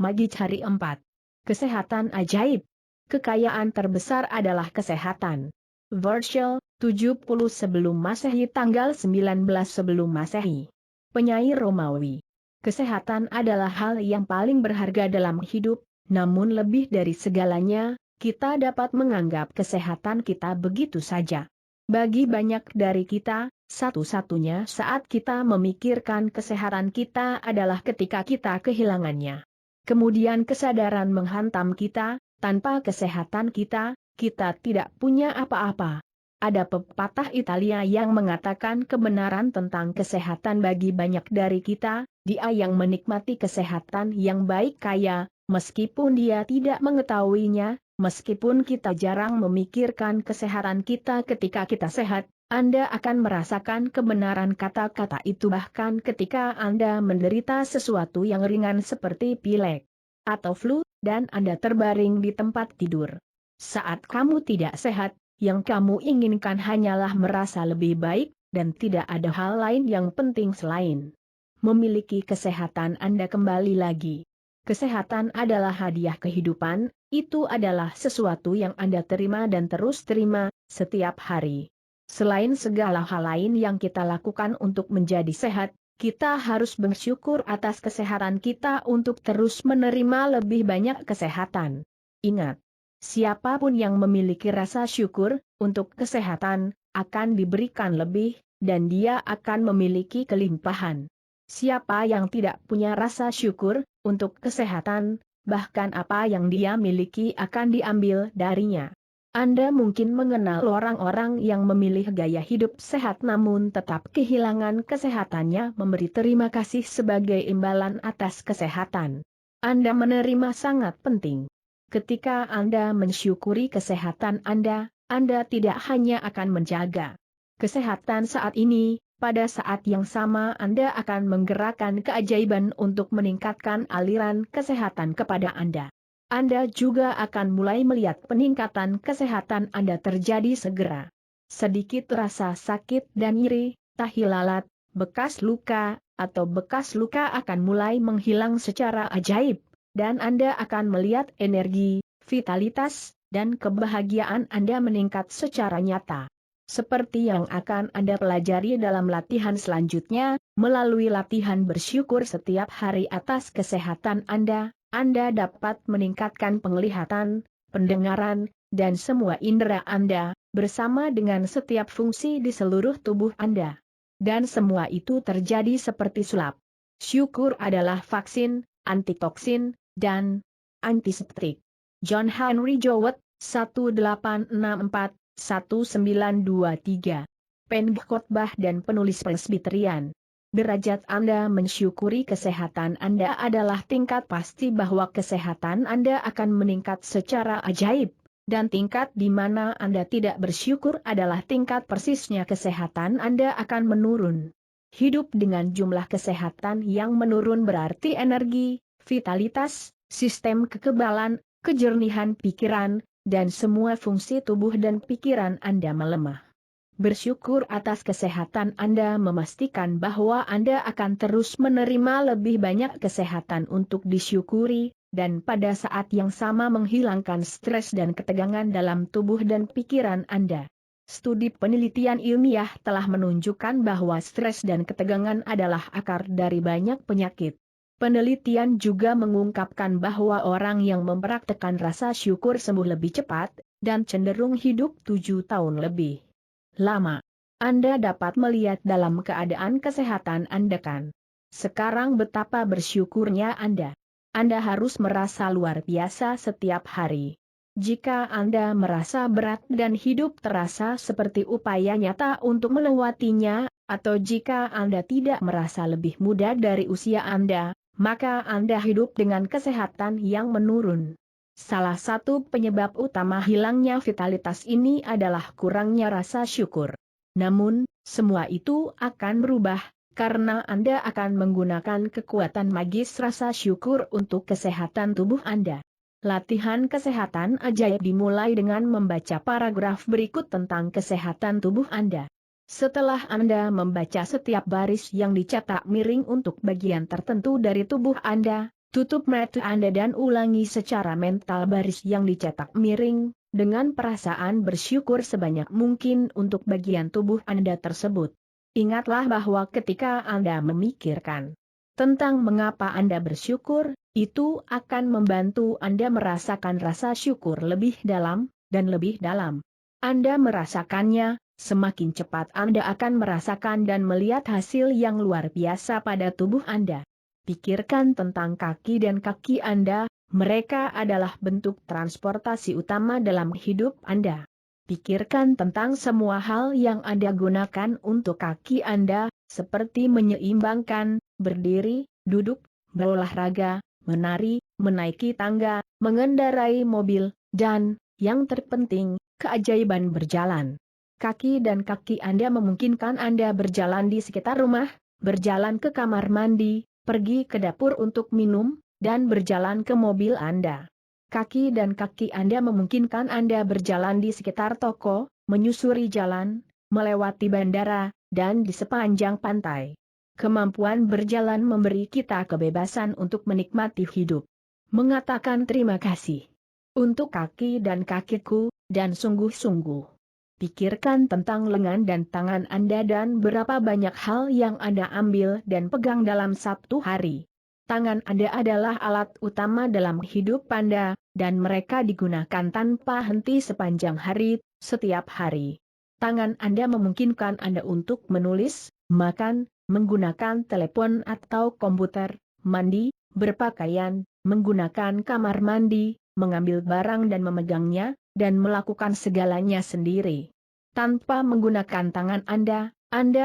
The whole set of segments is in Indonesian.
Magis hari 4. Kesehatan ajaib. Kekayaan terbesar adalah kesehatan. Virgil, 70 sebelum Masehi tanggal 19 sebelum Masehi. Penyair Romawi. Kesehatan adalah hal yang paling berharga dalam hidup, namun lebih dari segalanya, kita dapat menganggap kesehatan kita begitu saja. Bagi banyak dari kita, satu-satunya saat kita memikirkan kesehatan kita adalah ketika kita kehilangannya. Kemudian kesadaran menghantam kita, tanpa kesehatan kita tidak punya apa-apa. Ada pepatah Italia yang mengatakan kebenaran tentang kesehatan bagi banyak dari kita, dia yang menikmati kesehatan yang baik kaya, meskipun dia tidak mengetahuinya, meskipun kita jarang memikirkan kesehatan kita ketika kita sehat, Anda akan merasakan kebenaran kata-kata itu bahkan ketika Anda menderita sesuatu yang ringan seperti pilek atau flu, dan Anda terbaring di tempat tidur. Saat kamu tidak sehat, yang kamu inginkan hanyalah merasa lebih baik, dan tidak ada hal lain yang penting selain memiliki kesehatan Anda kembali lagi. Kesehatan adalah hadiah kehidupan, itu adalah sesuatu yang Anda terima dan terus terima, setiap hari. Selain segala hal lain yang kita lakukan untuk menjadi sehat, kita harus bersyukur atas kesehatan kita untuk terus menerima lebih banyak kesehatan. Ingat, siapapun yang memiliki rasa syukur untuk kesehatan, akan diberikan lebih, dan dia akan memiliki kelimpahan. Siapa yang tidak punya rasa syukur untuk kesehatan, bahkan apa yang dia miliki akan diambil darinya. Anda mungkin mengenal orang-orang yang memilih gaya hidup sehat namun tetap kehilangan kesehatannya memberi terima kasih sebagai imbalan atas kesehatan. Anda menerima sangat penting. Ketika Anda mensyukuri kesehatan Anda tidak hanya akan menjaga kesehatan saat ini, pada saat yang sama Anda akan menggerakkan keajaiban untuk meningkatkan aliran kesehatan kepada Anda. Anda juga akan mulai melihat peningkatan kesehatan Anda terjadi segera. Sedikit rasa sakit dan nyeri, tahi lalat, bekas luka, atau bekas luka akan mulai menghilang secara ajaib, dan Anda akan melihat energi, vitalitas, dan kebahagiaan Anda meningkat secara nyata. Seperti yang akan Anda pelajari dalam latihan selanjutnya, melalui latihan bersyukur setiap hari atas kesehatan Anda dapat meningkatkan penglihatan, pendengaran, dan semua indera Anda, bersama dengan setiap fungsi di seluruh tubuh Anda. Dan semua itu terjadi seperti sulap. Syukur adalah vaksin, antitoksin, dan antiseptik. John Henry Jowett, 1864-1923. Pengkhotbah dan penulis Presbyterian. Derajat Anda mensyukuri kesehatan Anda adalah tingkat pasti bahwa kesehatan Anda akan meningkat secara ajaib, dan tingkat di mana Anda tidak bersyukur adalah tingkat persisnya kesehatan Anda akan menurun. Hidup dengan jumlah kesehatan yang menurun berarti energi, vitalitas, sistem kekebalan, kejernihan pikiran, dan semua fungsi tubuh dan pikiran Anda melemah. Bersyukur atas kesehatan Anda memastikan bahwa Anda akan terus menerima lebih banyak kesehatan untuk disyukuri, dan pada saat yang sama menghilangkan stres dan ketegangan dalam tubuh dan pikiran Anda. Studi penelitian ilmiah telah menunjukkan bahwa stres dan ketegangan adalah akar dari banyak penyakit. Penelitian juga mengungkapkan bahwa orang yang mempraktekkan rasa syukur sembuh lebih cepat, dan cenderung hidup 7 tahun lebih lama. Anda dapat melihat dalam keadaan kesehatan Anda kan. Sekarang betapa bersyukurnya Anda. Anda harus merasa luar biasa setiap hari. Jika Anda merasa berat dan hidup terasa seperti upaya nyata untuk melewatinya, atau jika Anda tidak merasa lebih muda dari usia Anda, maka Anda hidup dengan kesehatan yang menurun. Salah satu penyebab utama hilangnya vitalitas ini adalah kurangnya rasa syukur. Namun, semua itu akan berubah, karena Anda akan menggunakan kekuatan magis rasa syukur untuk kesehatan tubuh Anda. Latihan kesehatan ajaib dimulai dengan membaca paragraf berikut tentang kesehatan tubuh Anda. Setelah Anda membaca setiap baris yang dicetak miring untuk bagian tertentu dari tubuh Anda, Tutup mata Anda dan ulangi secara mental baris yang dicetak miring, dengan perasaan bersyukur sebanyak mungkin untuk bagian tubuh Anda tersebut. Ingatlah bahwa ketika Anda memikirkan tentang mengapa Anda bersyukur, itu akan membantu Anda merasakan rasa syukur lebih dalam, dan lebih dalam. Anda merasakannya, semakin cepat Anda akan merasakan dan melihat hasil yang luar biasa pada tubuh Anda. Pikirkan tentang kaki dan kaki Anda, mereka adalah bentuk transportasi utama dalam hidup Anda. Pikirkan tentang semua hal yang Anda gunakan untuk kaki Anda, seperti menyeimbangkan, berdiri, duduk, berolahraga, menari, menaiki tangga, mengendarai mobil, dan, yang terpenting, keajaiban berjalan. Kaki dan kaki Anda memungkinkan Anda berjalan di sekitar rumah, berjalan ke kamar mandi, pergi ke dapur untuk minum, dan berjalan ke mobil Anda. Kaki dan kaki Anda memungkinkan Anda berjalan di sekitar toko, menyusuri jalan, melewati bandara, dan di sepanjang pantai. Kemampuan berjalan memberi kita kebebasan untuk menikmati hidup. Mengatakan terima kasih untuk kaki dan kakiku, dan sungguh-sungguh pikirkan tentang lengan dan tangan Anda dan berapa banyak hal yang Anda ambil dan pegang dalam satu hari. Tangan Anda adalah alat utama dalam hidup Anda, dan mereka digunakan tanpa henti sepanjang hari, setiap hari. Tangan Anda memungkinkan Anda untuk menulis, makan, menggunakan telepon atau komputer, mandi, berpakaian, menggunakan kamar mandi, mengambil barang dan memegangnya, dan melakukan segalanya sendiri. Tanpa menggunakan tangan Anda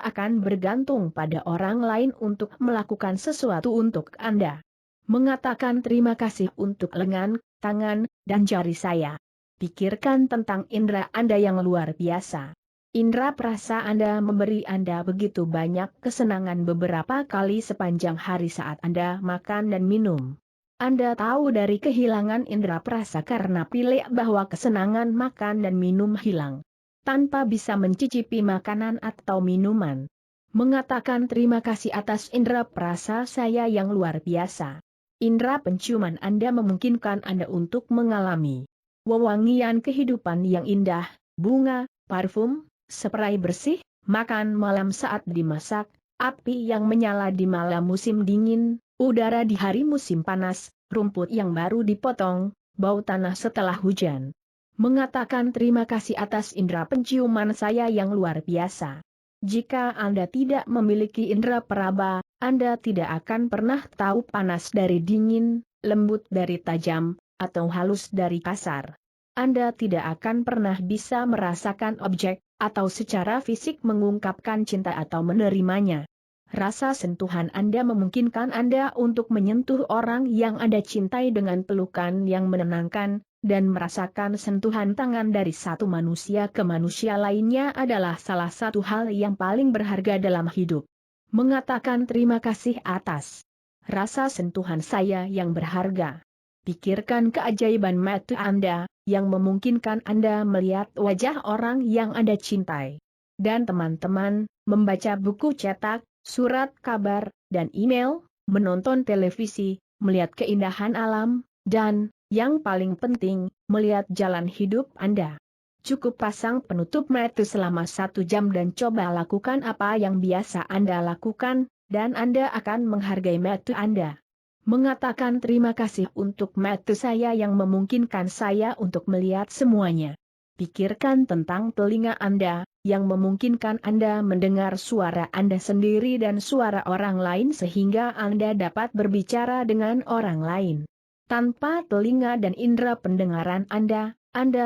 akan bergantung pada orang lain untuk melakukan sesuatu untuk Anda. Mengatakan terima kasih untuk lengan, tangan, dan jari saya. Pikirkan tentang indera Anda yang luar biasa. Indera perasa Anda memberi Anda begitu banyak kesenangan beberapa kali sepanjang hari saat Anda makan dan minum. Anda tahu dari kehilangan indera perasa karena pilek bahwa kesenangan makan dan minum hilang tanpa bisa mencicipi makanan atau minuman. Mengatakan terima kasih atas indera perasa saya yang luar biasa. Indera penciuman Anda memungkinkan Anda untuk mengalami wewangian kehidupan yang indah, bunga, parfum, spray bersih, makan malam saat dimasak, api yang menyala di malam musim dingin, udara di hari musim panas, rumput yang baru dipotong, bau tanah setelah hujan. Mengatakan terima kasih atas indera penciuman saya yang luar biasa. Jika Anda tidak memiliki indera peraba, Anda tidak akan pernah tahu panas dari dingin, lembut dari tajam, atau halus dari kasar. Anda tidak akan pernah bisa merasakan objek, atau secara fisik mengungkapkan cinta atau menerimanya. Rasa sentuhan Anda memungkinkan Anda untuk menyentuh orang yang Anda cintai dengan pelukan yang menenangkan, dan merasakan sentuhan tangan dari satu manusia ke manusia lainnya adalah salah satu hal yang paling berharga dalam hidup. Mengatakan terima kasih atas rasa sentuhan saya yang berharga. Pikirkan keajaiban mata Anda, yang memungkinkan Anda melihat wajah orang yang Anda cintai. Dan teman-teman, membaca buku cetak, surat kabar, dan email, menonton televisi, melihat keindahan alam, dan, yang paling penting, melihat jalan hidup Anda. Cukup pasang penutup mata selama 1 jam dan coba lakukan apa yang biasa Anda lakukan, dan Anda akan menghargai mata Anda. Mengatakan terima kasih untuk mata saya yang memungkinkan saya untuk melihat semuanya. Pikirkan tentang telinga Anda, yang memungkinkan Anda mendengar suara Anda sendiri dan suara orang lain sehingga Anda dapat berbicara dengan orang lain. Tanpa telinga dan indera pendengaran Anda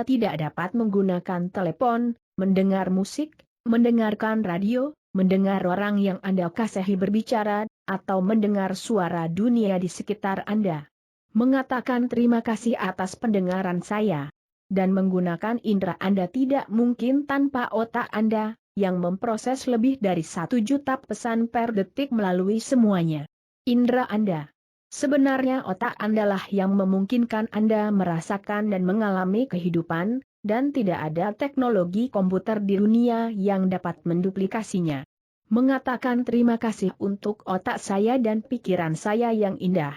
tidak dapat menggunakan telepon, mendengar musik, mendengarkan radio, mendengar orang yang Anda kasihi berbicara, atau mendengar suara dunia di sekitar Anda. Mengatakan terima kasih atas pendengaran saya. Dan menggunakan indera Anda tidak mungkin tanpa otak Anda, yang memproses lebih dari 1 juta pesan per detik melalui semuanya. Indera Anda. Sebenarnya otak Anda lah yang memungkinkan Anda merasakan dan mengalami kehidupan, dan tidak ada teknologi komputer di dunia yang dapat menduplikasinya. Mengatakan terima kasih untuk otak saya dan pikiran saya yang indah.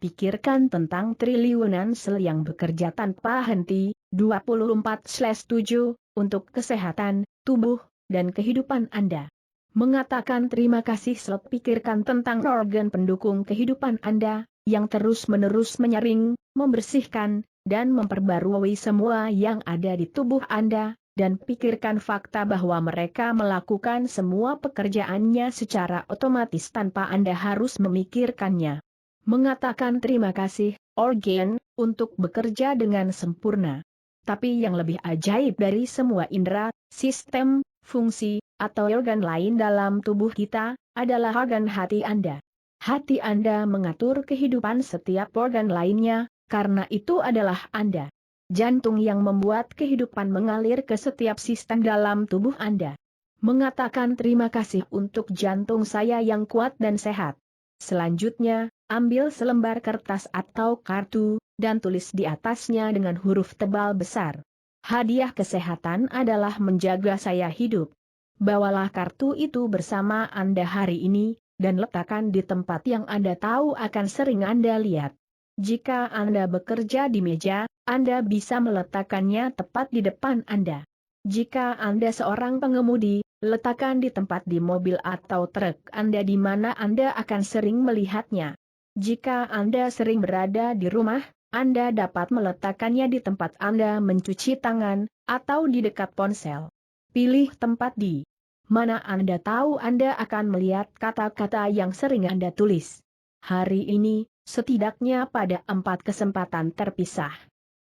pikirkan tentang triliunan sel yang bekerja tanpa henti, 24/7, untuk kesehatan, tubuh, dan kehidupan Anda. Mengatakan terima kasih sel pikirkan tentang organ pendukung kehidupan Anda, yang terus-menerus menyaring, membersihkan, dan memperbarui semua yang ada di tubuh Anda, dan pikirkan fakta bahwa mereka melakukan semua pekerjaannya secara otomatis tanpa Anda harus memikirkannya. Mengatakan terima kasih, organ, untuk bekerja dengan sempurna. Tapi yang lebih ajaib dari semua indera, sistem, fungsi, atau organ lain dalam tubuh kita, adalah organ hati Anda. Hati Anda mengatur kehidupan setiap organ lainnya, karena itu adalah Anda. Jantung yang membuat kehidupan mengalir ke setiap sistem dalam tubuh Anda. Mengatakan terima kasih untuk jantung saya yang kuat dan sehat. Selanjutnya, ambil selembar kertas atau kartu, dan tulis di atasnya dengan huruf tebal besar. Hadiah kesehatan adalah menjaga saya hidup. Bawalah kartu itu bersama Anda hari ini, dan letakkan di tempat yang Anda tahu akan sering Anda lihat. Jika Anda bekerja di meja, Anda bisa meletakkannya tepat di depan Anda. Jika Anda seorang pengemudi, letakkan di tempat di mobil atau truk Anda di mana Anda akan sering melihatnya. Jika Anda sering berada di rumah, Anda dapat meletakkannya di tempat Anda mencuci tangan, atau di dekat ponsel. Pilih tempat di mana Anda tahu Anda akan melihat kata-kata yang sering Anda tulis. Hari ini, setidaknya pada 4 kesempatan terpisah.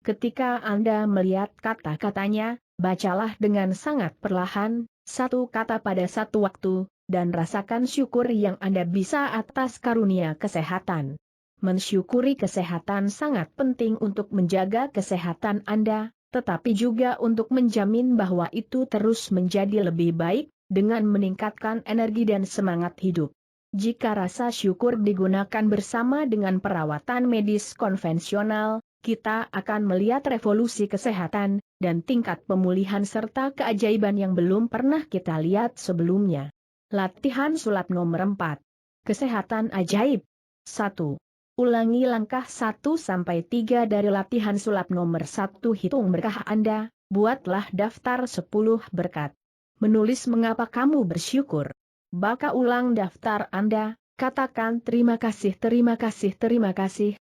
Ketika Anda melihat kata-katanya, bacalah dengan sangat perlahan, satu kata pada satu waktu, dan rasakan syukur yang Anda bisa atas karunia kesehatan. Mensyukuri kesehatan sangat penting untuk menjaga kesehatan Anda, tetapi juga untuk menjamin bahwa itu terus menjadi lebih baik, dengan meningkatkan energi dan semangat hidup. Jika rasa syukur digunakan bersama dengan perawatan medis konvensional, kita akan melihat revolusi kesehatan, dan tingkat pemulihan serta keajaiban yang belum pernah kita lihat sebelumnya. Latihan sulap nomor 4. Kesehatan ajaib. 1. Ulangi langkah 1-3 dari latihan sulap nomor 1. Hitung berkah Anda, buatlah daftar 10 berkat. Menulis mengapa kamu bersyukur. Baca ulang daftar Anda, katakan terima kasih,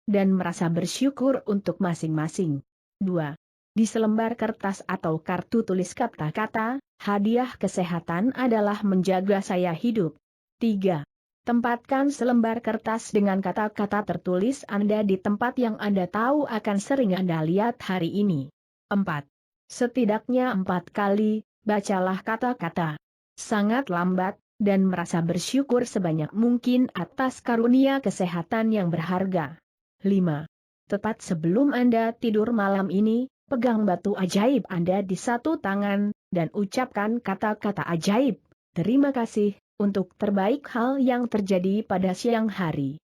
dan merasa bersyukur untuk masing-masing. 2. Di selembar kertas atau kartu tulis kata-kata, hadiah kesehatan adalah menjaga saya hidup. 3. Tempatkan selembar kertas dengan kata-kata tertulis Anda di tempat yang Anda tahu akan sering Anda lihat hari ini. 4. Setidaknya 4 kali, bacalah kata-kata. Sangat lambat, dan merasa bersyukur sebanyak mungkin atas karunia kesehatan yang berharga. 5. Tepat sebelum Anda tidur malam ini, pegang batu ajaib Anda di satu tangan, dan ucapkan kata-kata ajaib, terima kasih, untuk terbaik hal yang terjadi pada siang hari.